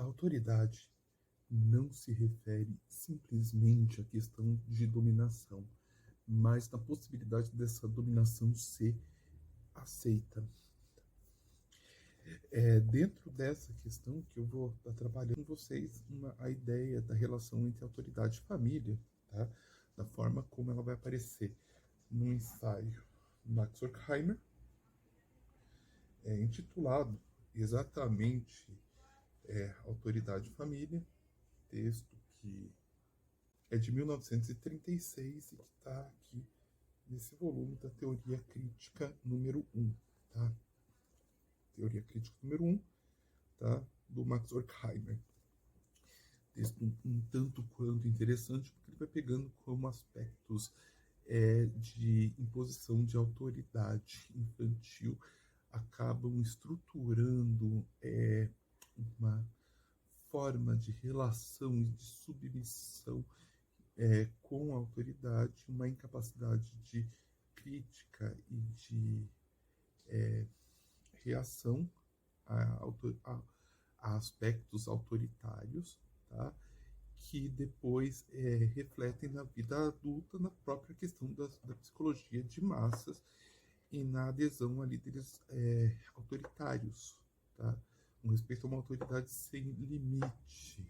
autoridade não se refere simplesmente à questão de dominação, mas na possibilidade dessa dominação ser aceita. É dentro dessa questão que eu vou estar trabalhando com vocês a ideia da relação entre autoridade e família, tá? Da forma como ela vai aparecer no ensaio Max Horkheimer, intitulado exatamente Autoridade e Família, texto que é de 1936 e que está aqui nesse volume da Teoria Crítica número 1, tá? Teoria Crítica número 1, tá? Do Max Horkheimer. Texto um tanto quanto interessante, porque ele vai pegando como aspectos de imposição de autoridade infantil acabam estruturando uma forma de relação e de submissão com a autoridade, uma incapacidade de crítica e de reação a aspectos autoritários, tá? Que depois refletem na vida adulta, na própria questão da psicologia de massas e na adesão a líderes autoritários, tá? Um respeito a uma autoridade sem limite,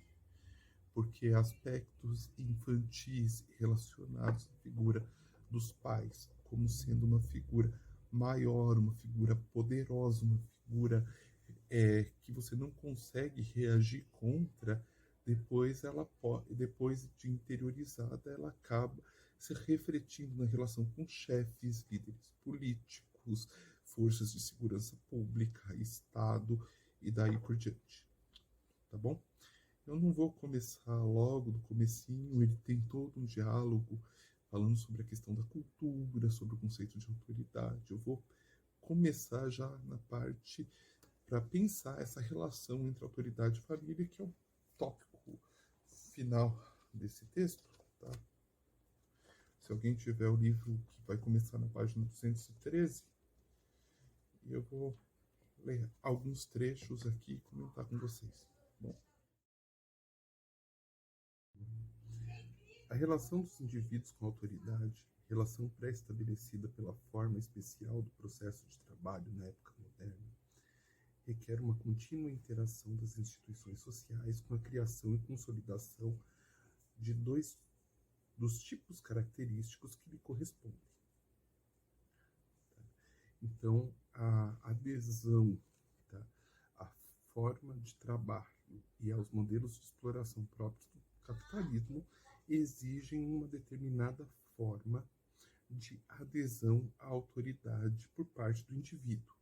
porque aspectos infantis relacionados à figura dos pais como sendo uma figura maior, uma figura poderosa, uma figura que você não consegue reagir contra, depois de interiorizada, ela acaba se refletindo na relação com chefes, líderes políticos, forças de segurança pública, Estado e daí por diante. Tá bom? Eu não vou começar logo do comecinho, ele tem todo um diálogo falando sobre a questão da cultura, sobre o conceito de autoridade. Eu vou começar já na parte para pensar essa relação entre autoridade e família, que é o tópico final desse texto, tá? Se alguém tiver o livro que vai começar na página 213, eu vou ler alguns trechos aqui e comentar com vocês. Bom, a relação dos indivíduos com a autoridade, relação pré-estabelecida pela forma especial do processo de trabalho na época moderna, requer uma contínua interação das instituições sociais com a criação e consolidação de dois dos tipos característicos que lhe correspondem. Então, a adesão, tá, à forma de trabalho e aos modelos de exploração próprios do capitalismo exigem uma determinada forma de adesão à autoridade por parte do indivíduo.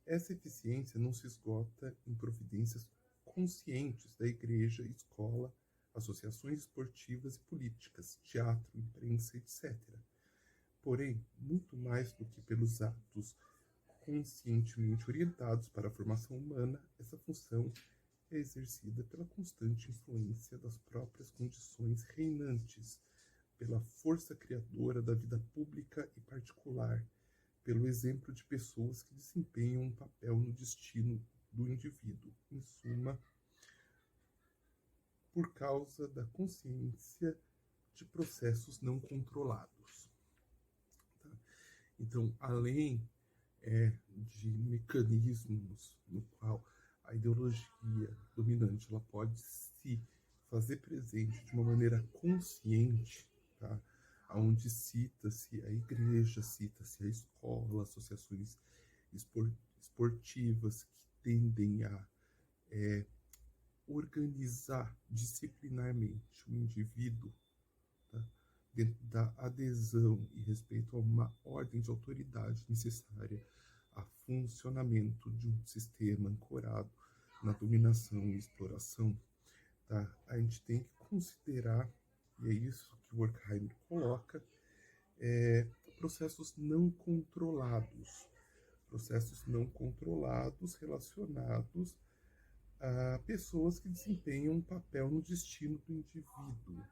Essa eficiência não se esgota em providências conscientes da igreja, escola, associações esportivas e políticas, teatro, imprensa, etc. Porém, muito mais do que pelos atos conscientemente orientados para a formação humana, essa função é exercida pela constante influência das próprias condições reinantes, pela força criadora da vida pública e particular, pelo exemplo de pessoas que desempenham um papel no destino do indivíduo, em suma, por causa da consciência de processos não controlados. Tá? Então, além de mecanismos no qual a ideologia dominante ela pode se fazer presente de uma maneira consciente, tá? Onde cita-se a igreja, cita-se a escola, associações esportivas que tendem a organizar disciplinarmente o indivíduo, tá? Dentro da adesão e respeito a uma ordem de autoridade necessária a funcionamento de um sistema ancorado na dominação e exploração, tá? A gente tem que considerar, e é isso que o Horkheimer coloca, processos não controlados relacionados a pessoas que desempenham um papel no destino do indivíduo,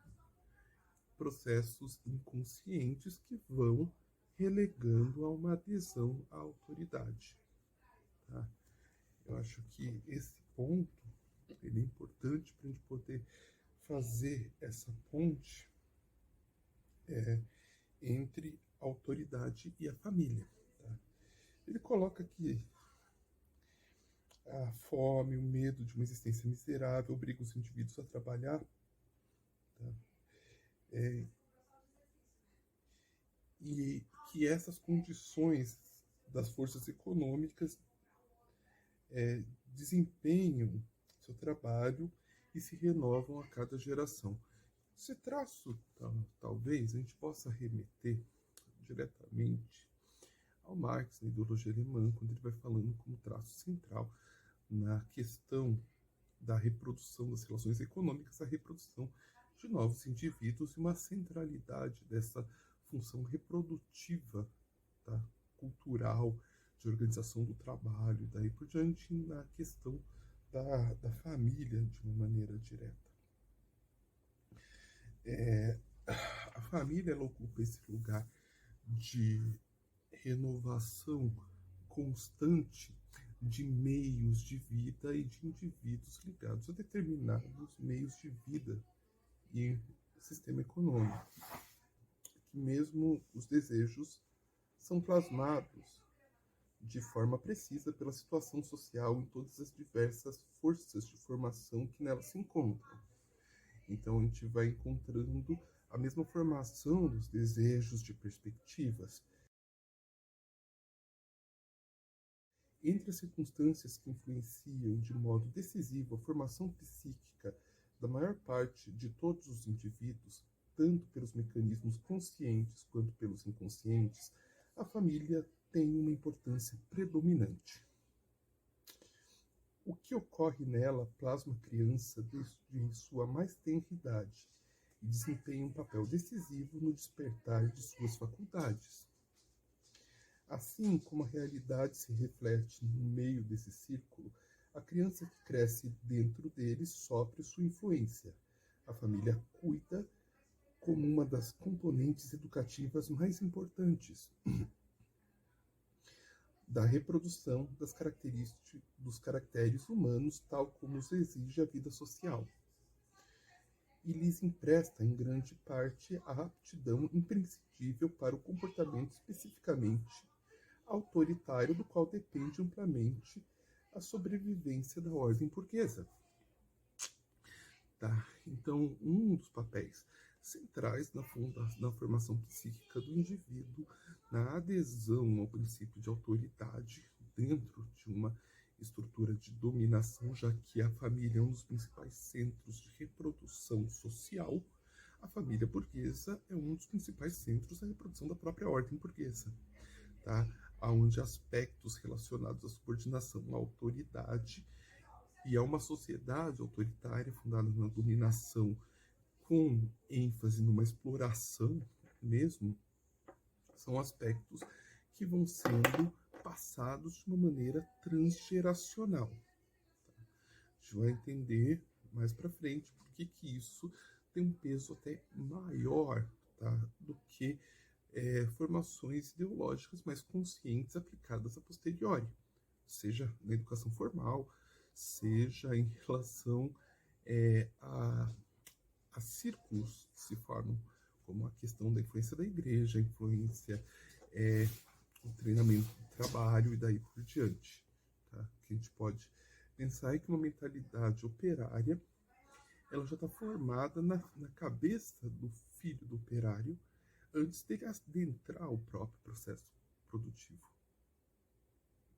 processos inconscientes que vão relegando a uma adesão à autoridade. Tá? Eu acho que esse ponto, ele é importante para a gente poder fazer essa ponte entre a autoridade e a família. Tá? Ele coloca que a fome, o medo de uma existência miserável obriga os indivíduos a trabalhar, tá? E que essas condições das forças econômicas desempenham seu trabalho e se renovam a cada geração. Esse traço, talvez, a gente possa remeter diretamente ao Marx, na ideologia alemã, quando ele vai falando como traço central na questão da reprodução das relações econômicas, a reprodução de novos indivíduos e uma centralidade dessa função reprodutiva, tá? Cultural, de organização do trabalho, e daí por diante na questão da família de uma maneira direta. A família ela ocupa esse lugar de renovação constante de meios de vida e de indivíduos ligados a determinados meios de vida e sistema econômico. Que mesmo os desejos são plasmados de forma precisa pela situação social em todas as diversas forças de formação que nela se encontram. Então a gente vai encontrando a mesma formação dos desejos de perspectivas. Entre as circunstâncias que influenciam de modo decisivo a formação psíquica da maior parte de todos os indivíduos, tanto pelos mecanismos conscientes quanto pelos inconscientes, a família tem uma importância predominante. O que ocorre nela plasma a criança desde sua mais tenra idade e desempenha um papel decisivo no despertar de suas faculdades. Assim como a realidade se reflete no meio desse círculo, a criança que cresce dentro dele sofre sua influência. A família cuida como uma das componentes educativas mais importantes da reprodução dos caracteres humanos, tal como os exige a vida social. E lhes empresta, em grande parte, a aptidão imprescindível para o comportamento especificamente autoritário, do qual depende amplamente a sobrevivência da ordem burguesa. Tá? Então, um dos papéis centrais na formação psíquica do indivíduo, na adesão ao princípio de autoridade dentro de uma estrutura de dominação, já que a família é um dos principais centros de reprodução social, a família burguesa é um dos principais centros da reprodução da própria ordem burguesa, tá? Onde aspectos relacionados à subordinação à autoridade e a uma sociedade autoritária fundada na dominação com ênfase numa exploração mesmo, são aspectos que vão sendo passados de uma maneira transgeracional. A gente vai entender mais para frente por que isso tem um peso até maior, tá, do que formações ideológicas mais conscientes aplicadas a posteriori, seja na educação formal, seja em relação a círculos que se formam, como a questão da influência da igreja, a influência do treinamento do trabalho e daí por diante. Tá? Que a gente pode pensar que uma mentalidade operária ela já está formada na cabeça do filho do operário antes de adentrar o próprio processo produtivo.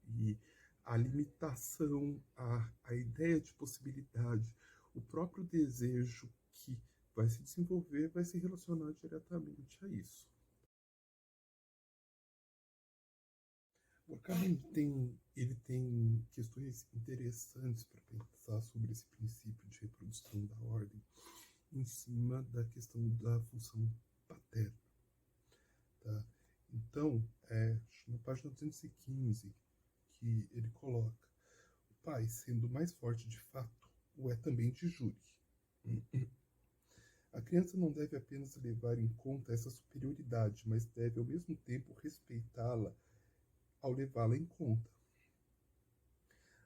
E a limitação, a ideia de possibilidade, o próprio desejo que vai se desenvolver vai se relacionar diretamente a isso. O Durkheim ele tem questões interessantes para pensar sobre esse princípio de reprodução da ordem em cima da questão da função paterna. Tá? Então, na página 215, que ele coloca: o pai, sendo mais forte de fato, o é também de júri. A criança não deve apenas levar em conta essa superioridade, mas deve ao mesmo tempo respeitá-la ao levá-la em conta.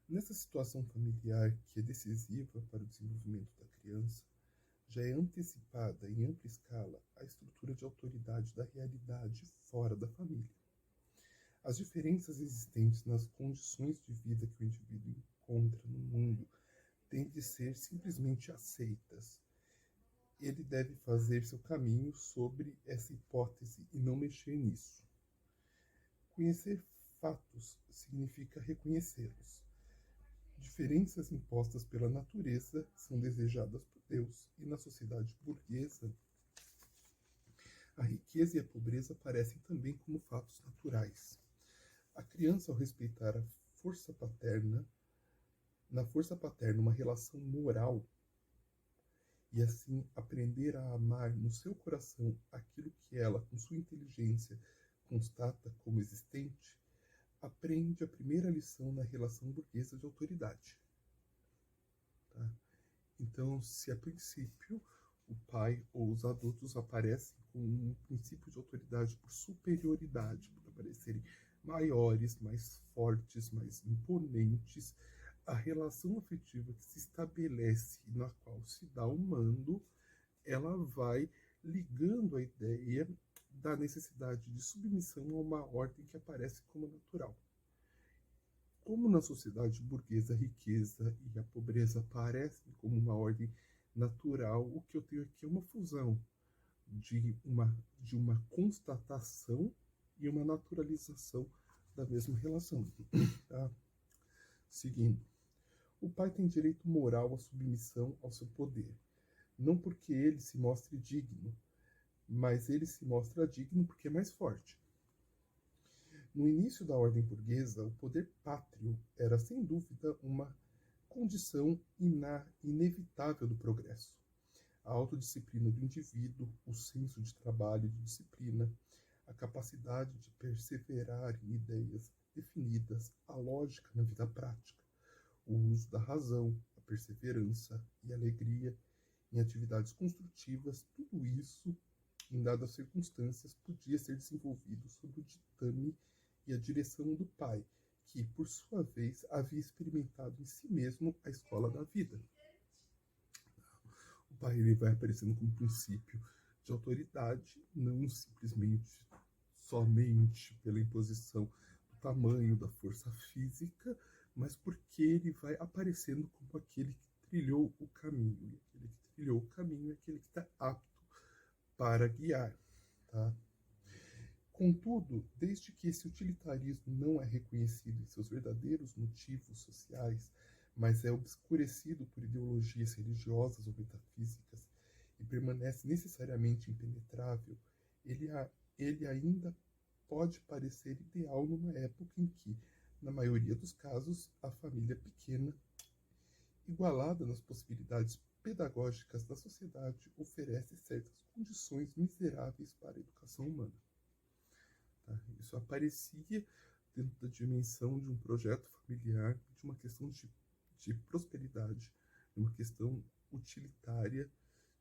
Nessa situação familiar que é decisiva para o desenvolvimento da criança, já é antecipada em ampla escala a estrutura de autoridade da realidade fora da família. As diferenças existentes nas condições de vida que o indivíduo encontra no mundo têm de ser simplesmente aceitas. Ele deve fazer seu caminho sobre essa hipótese e não mexer nisso. Conhecer fatos significa reconhecê-los. Diferenças impostas pela natureza são desejadas por Deus, e na sociedade burguesa, a riqueza e a pobreza aparecem também como fatos naturais. A criança, ao respeitar a força paterna, na força paterna uma relação moral, e assim aprender a amar no seu coração aquilo que ela, com sua inteligência, constata como existente, aprende a primeira lição na relação burguesa de autoridade. Tá? Então, se a princípio o pai ou os adultos aparecem com um princípio de autoridade por superioridade, por aparecerem maiores, mais fortes, mais imponentes, a relação afetiva que se estabelece e na qual se dá o mando, ela vai ligando a ideia da necessidade de submissão a uma ordem que aparece como natural. Como na sociedade burguesa a riqueza e a pobreza aparecem como uma ordem natural, o que eu tenho aqui é uma fusão de uma constatação e uma naturalização da mesma relação. Tá? Seguindo. O pai tem direito moral à submissão ao seu poder, não porque ele se mostre digno, mas ele se mostra digno porque é mais forte. No início da ordem burguesa, o poder pátrio era sem dúvida uma condição inevitável do progresso. A autodisciplina do indivíduo, o senso de trabalho e de disciplina, a capacidade de perseverar em ideias definidas, a lógica na vida prática, o uso da razão, a perseverança e a alegria em atividades construtivas, tudo isso, em dadas circunstâncias, podia ser desenvolvido sob o ditame e a direção do pai, que, por sua vez, havia experimentado em si mesmo a escola da vida. O pai ele vai aparecendo como princípio de autoridade, não simplesmente somente pela imposição do tamanho, da força física, mas porque ele vai aparecendo como aquele que trilhou o caminho. E aquele que trilhou o caminho é aquele que está apto para guiar. Tá? Contudo, desde que esse utilitarismo não é reconhecido em seus verdadeiros motivos sociais, mas é obscurecido por ideologias religiosas ou metafísicas e permanece necessariamente impenetrável, ele ainda pode parecer ideal numa época em que, na maioria dos casos, a família pequena, igualada nas possibilidades pedagógicas da sociedade, oferece certas condições miseráveis para a educação humana. Tá? Isso aparecia dentro da dimensão de um projeto familiar, de uma questão de prosperidade, de uma questão utilitária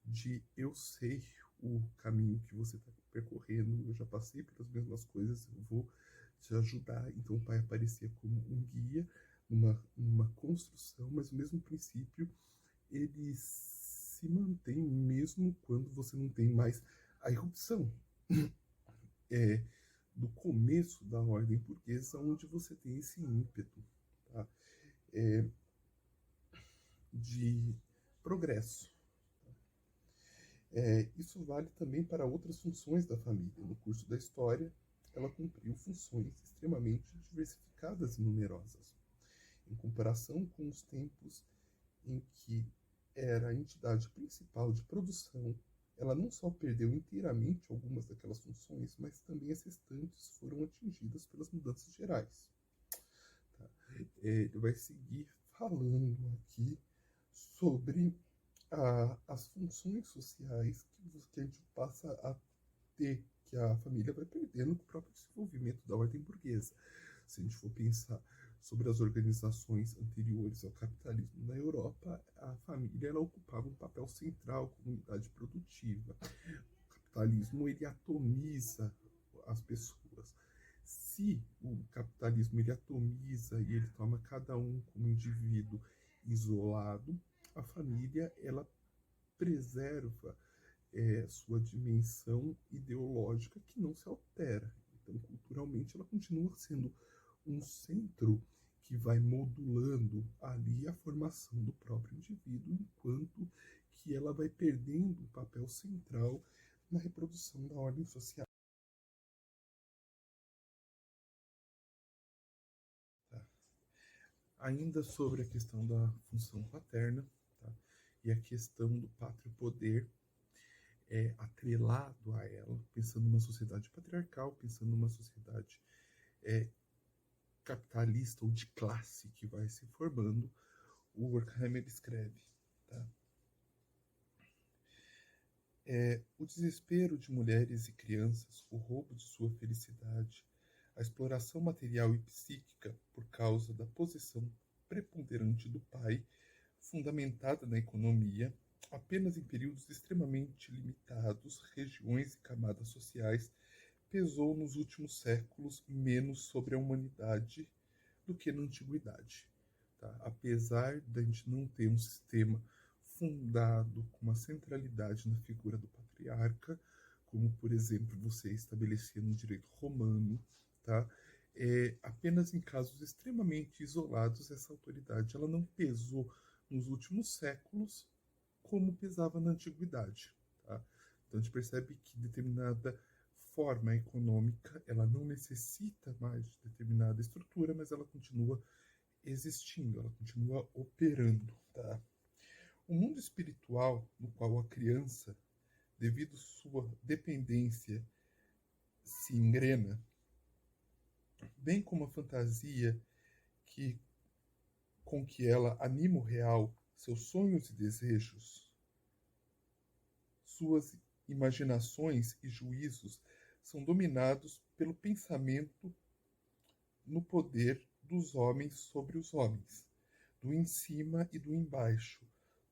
de eu sei o caminho que você está percorrendo, eu já passei pelas mesmas coisas, eu vou te ajudar. Então o pai aparecia como um guia, uma construção, mas o mesmo princípio ele se mantém mesmo quando você não tem mais a irrupção do começo da ordem burguesa, onde você tem esse ímpeto, tá? De progresso. Isso vale também para outras funções da família. No curso da história, ela cumpriu funções extremamente diversificadas e numerosas. Em comparação com os tempos em que era a entidade principal de produção, ela não só perdeu inteiramente algumas daquelas funções, mas também as restantes foram atingidas pelas mudanças gerais. Tá? Ele vai seguir falando aqui sobre as funções sociais que a gente passa a ter, que a família vai perdendo com o próprio desenvolvimento da ordem burguesa. Se a gente for pensar sobre as organizações anteriores ao capitalismo na Europa, a família ela ocupava um papel central como unidade produtiva. O capitalismo ele atomiza as pessoas. se o capitalismo ele atomiza e ele toma cada um como indivíduo isolado, a família ela preserva sua dimensão ideológica que não se altera. Então, culturalmente, ela continua sendo um centro que vai modulando ali a formação do próprio indivíduo, enquanto que ela vai perdendo um papel central na reprodução da ordem social. Tá? Ainda sobre a questão da função paterna, tá? E a questão do pátrio poder atrelado a ela, pensando numa sociedade patriarcal, pensando numa sociedade é, capitalista ou de classe que vai se formando, o Horkheimer escreve. Tá? O desespero de mulheres e crianças, o roubo de sua felicidade, a exploração material e psíquica por causa da posição preponderante do pai, fundamentada na economia, apenas em períodos extremamente limitados, regiões e camadas sociais, pesou nos últimos séculos menos sobre a humanidade do que na antiguidade. Tá? Apesar de a gente não ter um sistema fundado com uma centralidade na figura do patriarca, como, por exemplo, você estabelecia no direito romano, tá? Apenas em casos extremamente isolados, essa autoridade ela não pesou nos últimos séculos como pesava na antiguidade. Tá? Então a gente percebe que determinada forma econômica ela não necessita mais de determinada estrutura, mas ela continua existindo, ela continua operando. Tá? O mundo espiritual no qual a criança, devido sua dependência, se engrena, bem como a fantasia que com que ela anima o real, seus sonhos e desejos, suas imaginações e juízos são dominados pelo pensamento no poder dos homens sobre os homens, do em cima e do embaixo,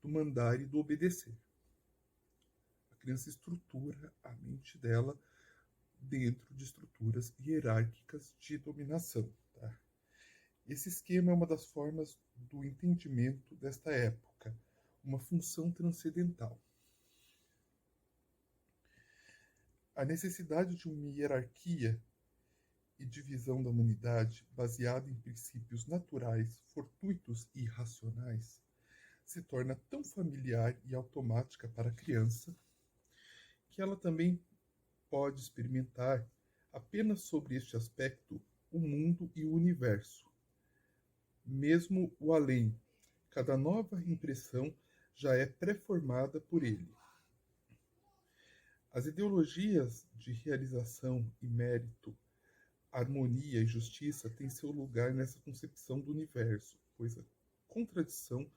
do mandar e do obedecer. A criança estrutura a mente dela dentro de estruturas hierárquicas de dominação. Tá? Esse esquema é uma das formas do entendimento desta época, uma função transcendental. A necessidade de uma hierarquia e divisão da humanidade baseada em princípios naturais, fortuitos e irracionais se torna tão familiar e automática para a criança que ela também pode experimentar apenas sobre este aspecto o mundo e o universo, mesmo o além. Cada nova impressão já é pré-formada por ele. As ideologias de realização e mérito, harmonia e justiça têm seu lugar nessa concepção do universo, pois a contradição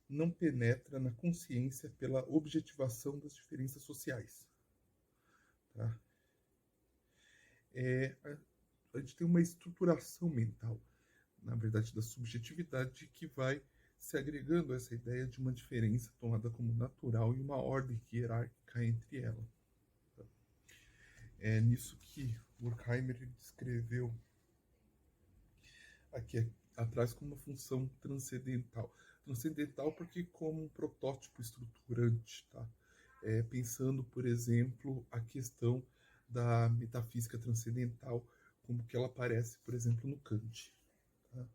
não penetra na consciência pela objetivação das diferenças sociais. Tá? A gente tem uma estruturação mental, na verdade, da subjetividade que vai se agregando a essa ideia de uma diferença tomada como natural e uma ordem hierárquica entre elas. É nisso que Horkheimer descreveu aqui atrás como uma função transcendental. Transcendental porque como um protótipo estruturante, tá? Pensando, por exemplo, a questão da metafísica transcendental, como que ela aparece, por exemplo, no Kant. Tá?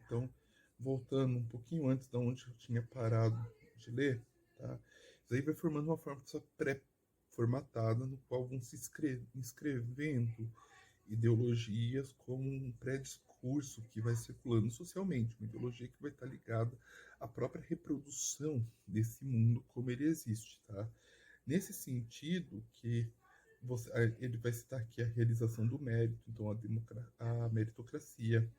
Então, voltando um pouquinho antes de onde eu tinha parado de ler, tá? Isso aí vai formando uma forma pré-formatada, no qual vão se inscrevendo ideologias como um pré-discurso que vai circulando socialmente, uma ideologia que vai estar ligada à própria reprodução desse mundo como ele existe. Tá? Nesse sentido que ele vai citar aqui a realização do mérito, então a meritocracia,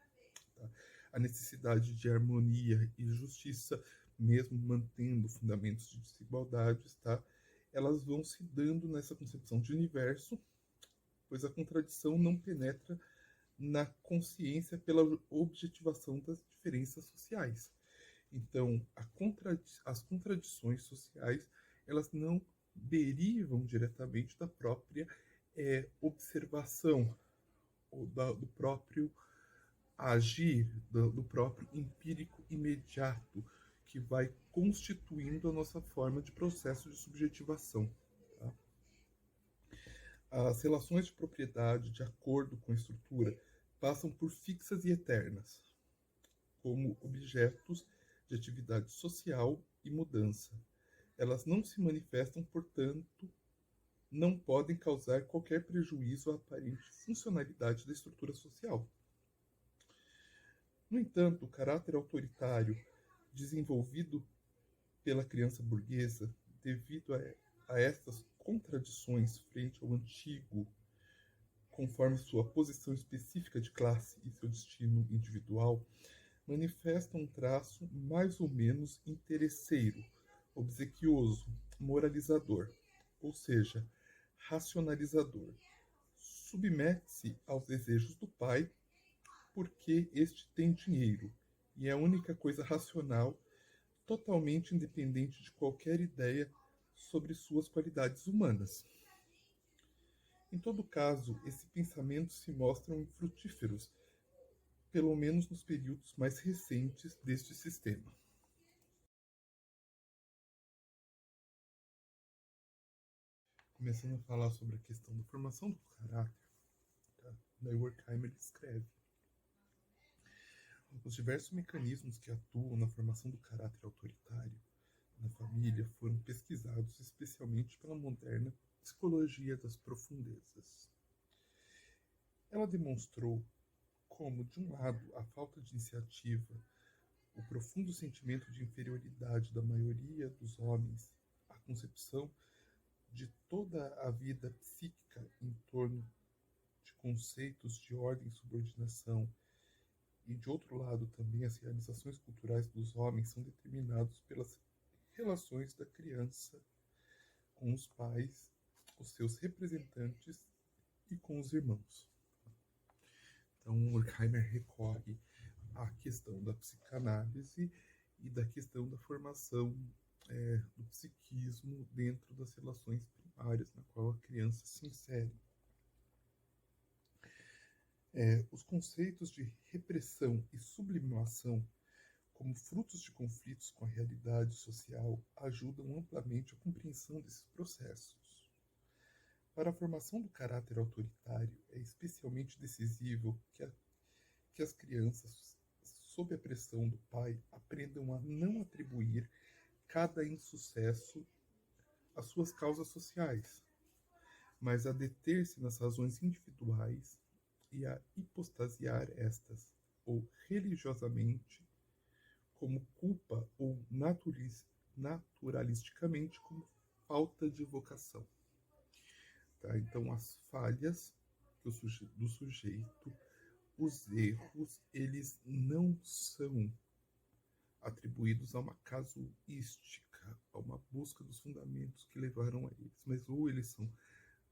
tá? A necessidade de harmonia e justiça, mesmo mantendo fundamentos de desigualdades, tá? Elas vão se dando nessa concepção de universo, pois a contradição não penetra na consciência pela objetivação das diferenças sociais. Então, as contradições sociais, elas não derivam diretamente da própria é observação do próprio agir, do próprio empírico imediato, que vai constituindo a nossa forma de processo de subjetivação. Tá? As relações de propriedade, de acordo com a estrutura, passam por fixas e eternas, como objetos de atividade social e mudança. Elas não se manifestam, portanto, não podem causar qualquer prejuízo à aparente funcionalidade da estrutura social. No entanto, o caráter autoritário desenvolvido pela criança burguesa, devido a estas contradições frente ao antigo, conforme sua posição específica de classe e seu destino individual, manifesta um traço mais ou menos interesseiro, obsequioso, moralizador, ou seja, racionalizador. Submete-se aos desejos do pai porque este tem dinheiro e é a única coisa racional, totalmente independente de qualquer ideia sobre suas qualidades humanas. Em todo caso, esses pensamentos se mostram infrutíferos, pelo menos nos períodos mais recentes deste sistema. Começando a falar sobre a questão da formação do caráter, tá? Daí Horkheimer escreve: os diversos mecanismos que atuam na formação do caráter autoritário na família foram pesquisados especialmente pela moderna psicologia das profundezas. Ela demonstrou como, de um lado, a falta de iniciativa, o profundo sentimento de inferioridade da maioria dos homens, a concepção de toda a vida psíquica em torno de conceitos de ordem e subordinação, e de outro lado também as realizações culturais dos homens são determinados pelas relações da criança com os pais, os seus representantes e com os irmãos. Então, Horkheimer recorre à questão da psicanálise e da questão da formação do psiquismo dentro das relações primárias na qual a criança se insere. Os conceitos de repressão e sublimação, como frutos de conflitos com a realidade social, ajudam amplamente a compreensão desses processos. Para a formação do caráter autoritário, é especialmente decisivo que as crianças, sob a pressão do pai, aprendam a não atribuir cada insucesso às suas causas sociais, mas a deter-se nas razões individuais e a hipostasiar estas, ou religiosamente, como culpa, ou naturalisticamente como falta de vocação. Tá? Então, as falhas do sujeito, os erros, eles não são atribuídos a uma casuística, a uma busca dos fundamentos que levaram a eles, mas ou eles são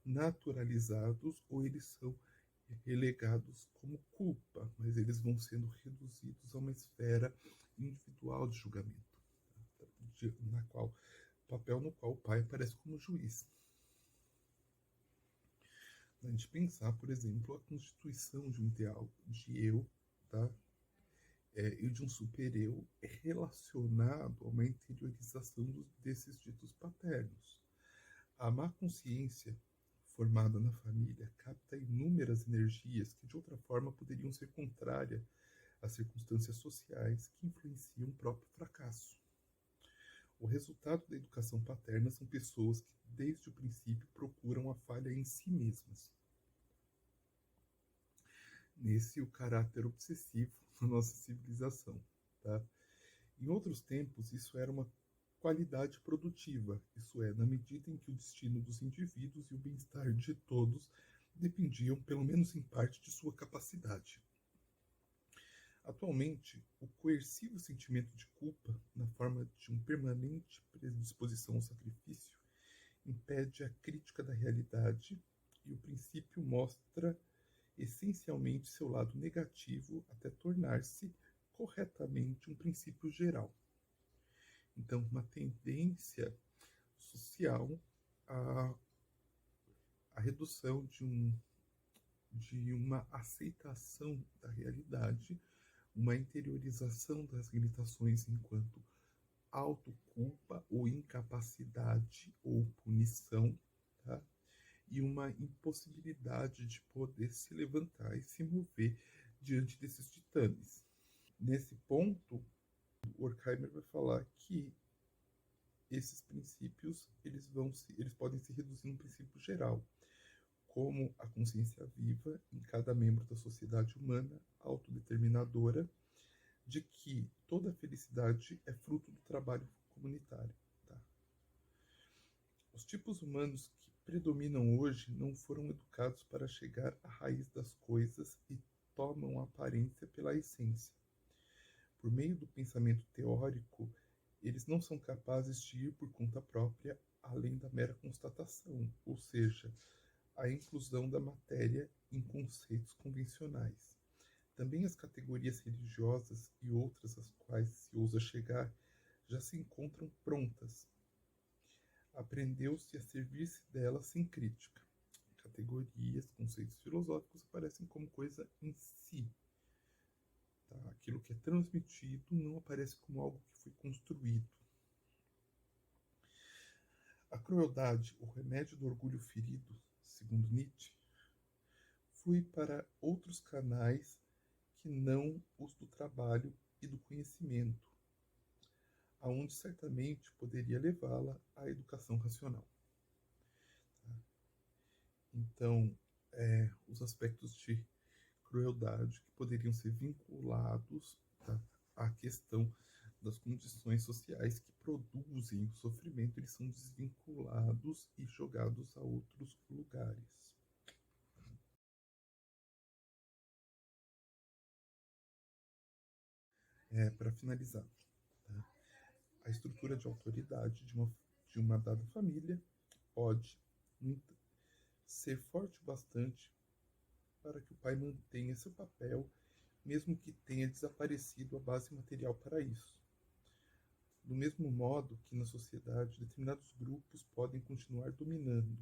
naturalizados ou eles são relegados como culpa, mas eles vão sendo reduzidos a uma esfera individual de julgamento, na qual papel no qual o pai aparece como juiz. A gente pensar, por exemplo, a constituição de um ideal de eu, tá? E de um super-eu relacionado a uma interiorização desses ditos paternos. A má consciência formada na família capta inúmeras energias que de outra forma poderiam ser contrárias às circunstâncias sociais que influenciam o próprio fracasso. O resultado da educação paterna são pessoas que desde o princípio procuram a falha em si mesmas. Nesse o caráter obsessivo da nossa civilização. Tá? Em outros tempos, isso era uma qualidade produtiva, isso é, na medida em que o destino dos indivíduos e o bem-estar de todos dependiam, pelo menos em parte, de sua capacidade. Atualmente, o coercivo sentimento de culpa, na forma de uma permanente predisposição ao sacrifício, impede a crítica da realidade e o princípio mostra essencialmente seu lado negativo até tornar-se corretamente um princípio geral. Então, uma tendência social a a redução de uma aceitação da realidade, uma interiorização das limitações enquanto autoculpa ou incapacidade ou punição, tá? E uma impossibilidade de poder se levantar e se mover diante desses titanes. Nesse ponto, o Horkheimer vai falar que esses princípios eles podem se reduzir num princípio geral, como a consciência viva em cada membro da sociedade humana autodeterminadora, de que toda felicidade é fruto do trabalho comunitário. Tá? Os tipos humanos que predominam hoje não foram educados para chegar à raiz das coisas e tomam a aparência pela essência. Por meio do pensamento teórico, eles não são capazes de ir por conta própria além da mera constatação, ou seja, a inclusão da matéria em conceitos convencionais. Também as categorias religiosas e outras às quais se ousa chegar já se encontram prontas. Aprendeu-se a servir-se delas sem crítica. Categorias, conceitos filosóficos aparecem como coisa em si. Tá? Aquilo que é transmitido não aparece como algo que foi construído. A crueldade, o remédio do orgulho ferido, segundo Nietzsche, flui para outros canais que não os do trabalho e do conhecimento, aonde certamente poderia levá-la à educação racional. Tá? Então, os aspectos de crueldade que poderiam ser vinculados, tá, à questão das condições sociais que produzem o sofrimento, eles são desvinculados e jogados a outros lugares. Para finalizar, tá? A estrutura de autoridade de uma dada família pode ser forte o bastante para que o pai mantenha seu papel, mesmo que tenha desaparecido a base material para isso. Do mesmo modo que na sociedade determinados grupos podem continuar dominando,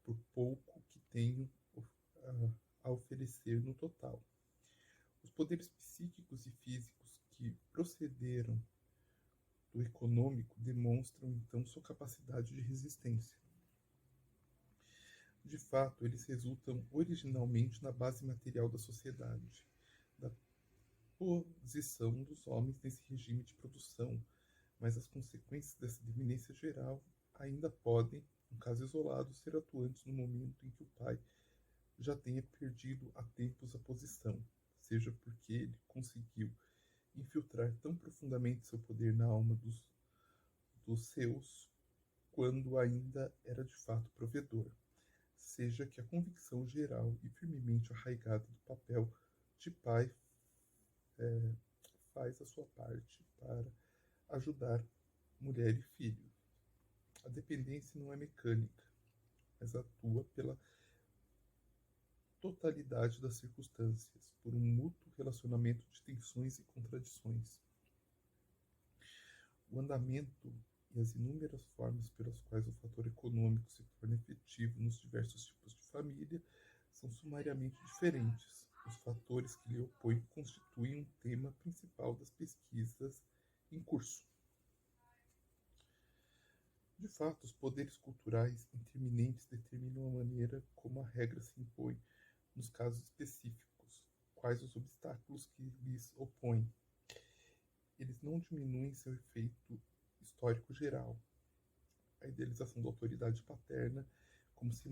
por pouco que tenham a oferecer no total. Os poderes psíquicos e físicos que procederam do econômico demonstram então sua capacidade de resistência. De fato, eles resultam originalmente na base material da sociedade, da posição dos homens nesse regime de produção, mas as consequências dessa dependência geral ainda podem, em caso isolado, ser atuantes no momento em que o pai já tenha perdido há tempos a posição, seja porque ele conseguiu infiltrar tão profundamente seu poder na alma dos seus, quando ainda era de fato provedor, seja que a convicção geral e firmemente arraigada do papel de pai faz a sua parte para ajudar mulher e filho. A dependência não é mecânica, mas atua pela totalidade das circunstâncias, por um mútuo relacionamento de tensões e contradições. O andamento e as inúmeras formas pelas quais o fator econômico se torna efetivo nos diversos tipos de família são sumariamente diferentes. Os fatores que lhe opõem constituem um tema principal das pesquisas em curso. De fato, os poderes culturais interminentes determinam a maneira como a regra se impõe nos casos específicos, quais os obstáculos que lhes opõem. Eles não diminuem seu efeito histórico geral. A idealização da autoridade paterna, como se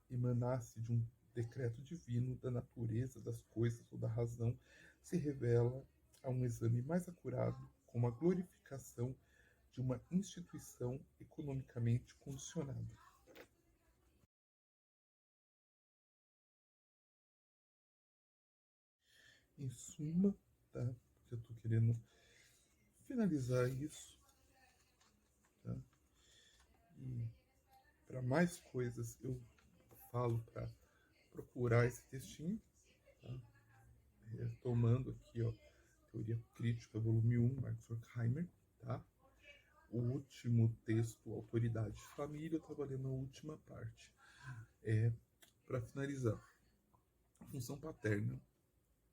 emanasse de um decreto divino da natureza das coisas ou da razão, se revela a um exame mais acurado como a glorificação de uma instituição economicamente condicionada. Em suma, tá? Porque eu estou querendo finalizar isso, tá? E para mais coisas eu falo para procurar esse textinho, tá? Retomando aqui, ó, Teoria Crítica, volume 1, Marcos Horkheimer, tá? O último texto, Autoridade e Família, eu estava lendo a última parte. Para finalizar, a função paterna,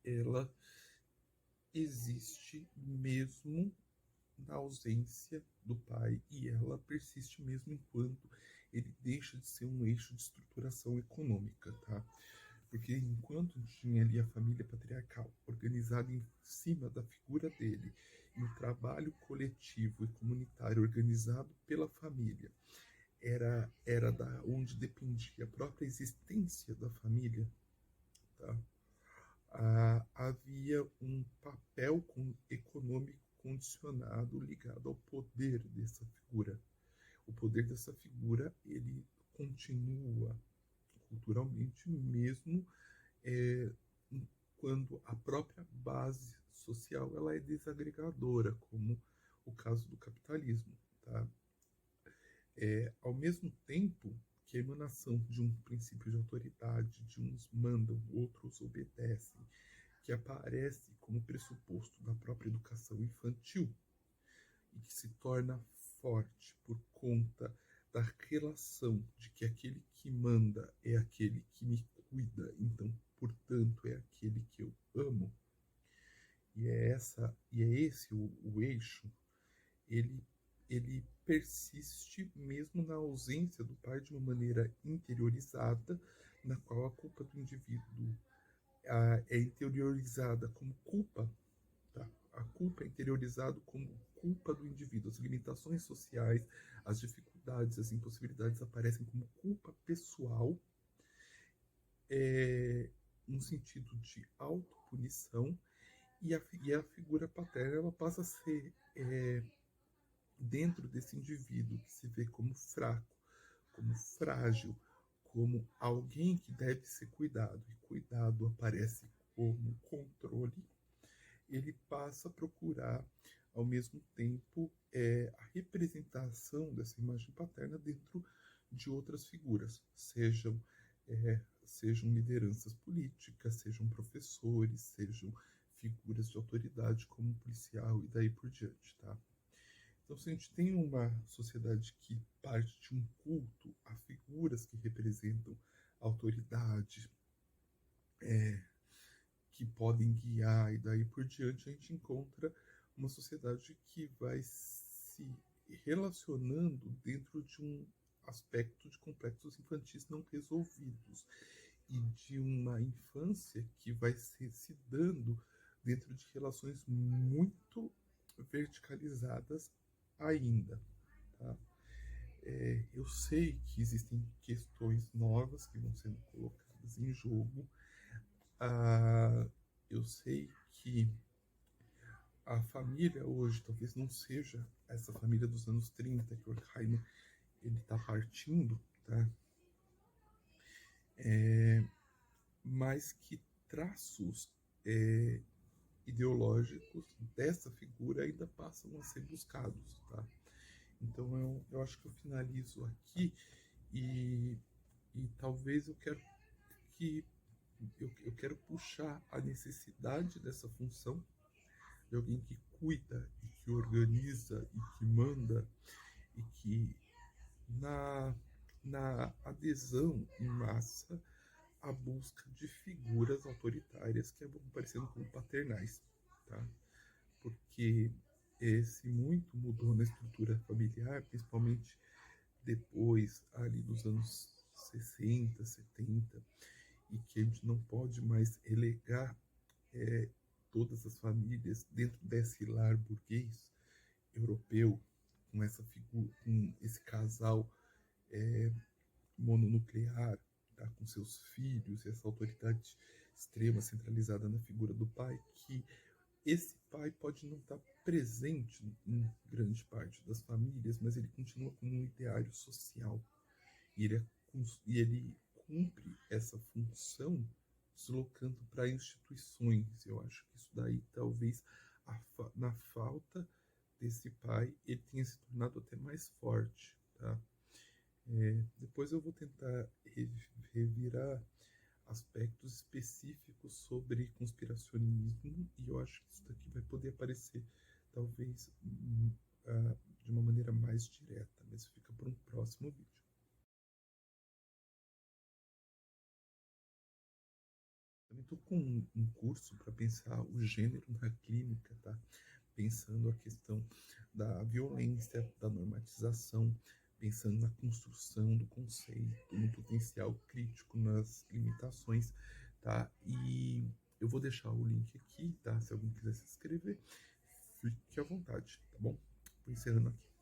ela existe mesmo na ausência do pai e ela persiste mesmo enquanto ele deixa de ser um eixo de estruturação econômica, tá? Porque enquanto tinha ali a família patriarcal organizada em cima da figura dele e o trabalho coletivo e comunitário organizado pela família era da onde dependia a própria existência da família, tá? Havia um papel econômico condicionado ligado ao poder dessa figura. O poder dessa figura ele continua culturalmente mesmo é, quando a própria base social ela é desagregadora, como o caso do capitalismo, tá? Ao mesmo tempo que a emanação de um princípio de autoridade, de uns mandam, outros obedecem, que aparece como pressuposto da própria educação infantil e que se torna forte por conta da relação de que aquele que manda é aquele que me cuida, então, portanto, é aquele que eu amo. E é esse o eixo. Ele persiste mesmo na ausência do pai de uma maneira interiorizada, na qual a culpa do indivíduo é interiorizada como culpa, tá? A culpa é interiorizada como culpa do indivíduo. As limitações sociais, as dificuldades, as impossibilidades aparecem como culpa pessoal, no sentido de autopunição, e a figura paterna ela passa a ser, dentro desse indivíduo que se vê como fraco, como frágil, como alguém que deve ser cuidado, e cuidado aparece como controle, ele passa a procurar, ao mesmo tempo, a representação dessa imagem paterna dentro de outras figuras, sejam lideranças políticas, sejam professores, sejam figuras de autoridade como um policial e daí por diante, tá? Então, se a gente tem uma sociedade que parte de um culto a figuras que representam autoridade, que podem guiar e daí por diante, a gente encontra uma sociedade que vai se relacionando dentro de um aspecto de complexos infantis não resolvidos e de uma infância que vai se dando dentro de relações muito verticalizadas ainda, tá? Eu sei que existem questões novas que vão sendo colocadas em jogo. Eu sei que a família hoje talvez não seja essa família dos anos 30 que o Horkheimer ele está partindo, tá? Mas que traços ideológicos dessa figura ainda passam a ser buscados, tá? Então eu acho que eu finalizo aqui e, e talvez eu quero puxar a necessidade dessa função de alguém que cuida e que organiza e que manda e que na adesão em massa a busca de figuras autoritárias que vão parecendo como paternais, tá? Porque esse muito mudou na estrutura familiar, principalmente depois ali dos anos 60, 70, e que a gente não pode mais relegar todas as famílias dentro desse lar burguês europeu, com essa figura, com esse casal mononuclear, tá, com seus filhos, e essa autoridade extrema centralizada na figura do pai, que esse pai pode não estar presente em grande parte das famílias, mas ele continua como um ideário social. E ele cumpre essa função deslocando para instituições. Eu acho que isso daí talvez na falta desse pai ele tenha se tornado até mais forte, tá? Depois eu vou tentar revirar aspectos específicos sobre conspiracionismo e eu acho que isso daqui vai poder aparecer talvez de uma maneira mais direta, mas fica para um próximo vídeo. tô com um curso para pensar o gênero na clínica, tá? Pensando a questão da violência, da normatização, pensando na construção do conceito, no potencial crítico, nas limitações, tá? E eu vou deixar o link aqui, tá? Se alguém quiser se inscrever, fique à vontade, tá bom? Vou encerrando aqui.